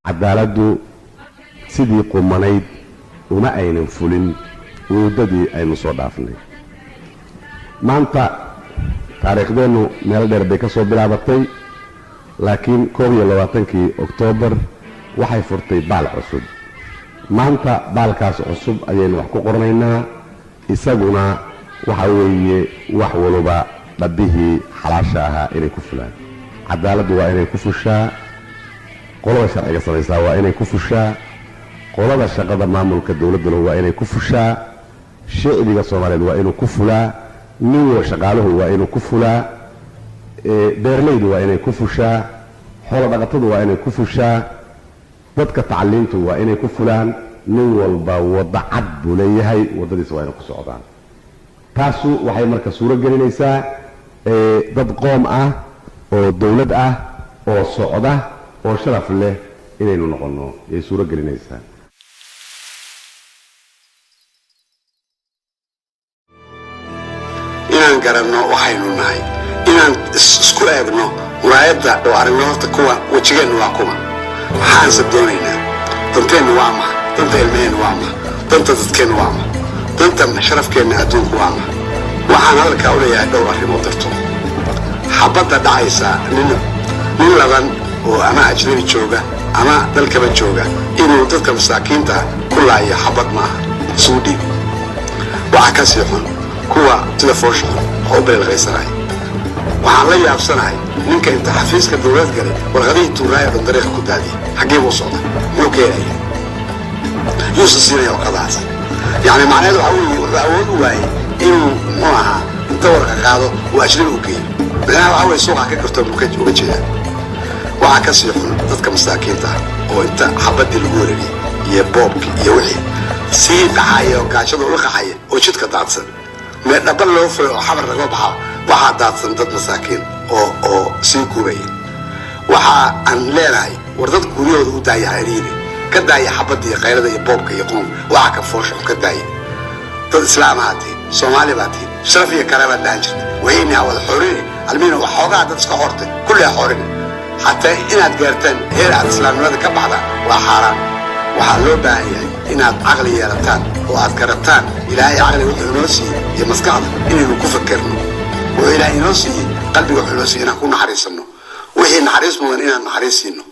cadaaladu sidii qumanayd uma aynan fulin wadadii aynu soo dhaafnay maanta taariikhdeenu meel dheer bay ka soo bilaabatay laakiin 22kii Oktoobar waxay furtay baal cusub maanta baalkaas cusub ayaynu wax ku qornaynaa isaguna waxa weeye wax walba dabihii xalaasha ahaa inay ku fulaan cadaaladu waa inay ku fushaa qolada sharciga samaysaa waa inay ku fushaa qolada shaqada maamulka dawladda waa inay ku fushaa shacbiga Soomaaliyeed waa inuu ku fulaa nin shaqaaluhu waa inuu ku fulaa beerleydu waa inay ku fushaa xoolo dhaqatadu waa inay ku fushaa dadka tacliintu waa inay ku fulaan nin walba wada cad buu leeyahay wadadiisa waa inay ku socdaan taasu waxay marka suuro gelinaysaa dad qoom ah oo dawlad ah oo socda oo sharaf leh inaynu noqono ay suuro gelinaysaa inaan garanno waxaynu nahay inaan isku eegno muraayadda oo aragnoota kuwa wajigeenu waa kuma waxaan sabdoonaynaa danteenu waa ma danta ilmeen waa ma danta dadkeenu waa ma danta sharafkeena adduunku waa ma waxaan halka u leeyahay dhowr arrimood darto xabadda dhacaysa nin laban oo ama ajnabi jooga ama dalkaba jooga inuu dadka masaakiinta ku laayo xabad maaha suudi waxa ka sii xun kuwa sida foosha oo beelqaysanay waxaan la yaabsanahay ninka inta xafiiska dawlad galay warqadii tuuraaya dariiq ku daadiy xagee uu socda muu keenay yuusasiinaya qadaas yani macnaheedu waxa uu awood u waayay inuu maaha inta warqa qaado oo ajnabi u geeyo baa waxa uu suuqa ka garto uga jeeda waxa ka sii xun dadka masaakiinta oo inta xabadii lagu wareegay iyo boobki iyo wixii sii dhacayo gaajada u qaxay oo jidka daadsan ma dhaba loo furo xabar laga baxo waxa daadsan dad masaakiin oo sii guuray waxa aan leeyahay war dad guuriyooda u daayay ka daaya xabadii qaylada iyo boobka iyo qoom waxa ka foosho ka daaya dad islaamaati Soomaali baati sharaf iyo karaama daanjir wayna wada xoriyay almiina waxa dad iska hortay kulli xorin حتى إن أتجرتن هي الإسلام هذا كبعض وحرام وحلو باهي إن عقلي يرتان وأذكرتان إلهي عقلي وحنوسي يمسكعد إني نكفكرنه وإلهي نوسي قلبي وحنوسي إن أكون حريص منه وهي نحريص من إن نحريص منه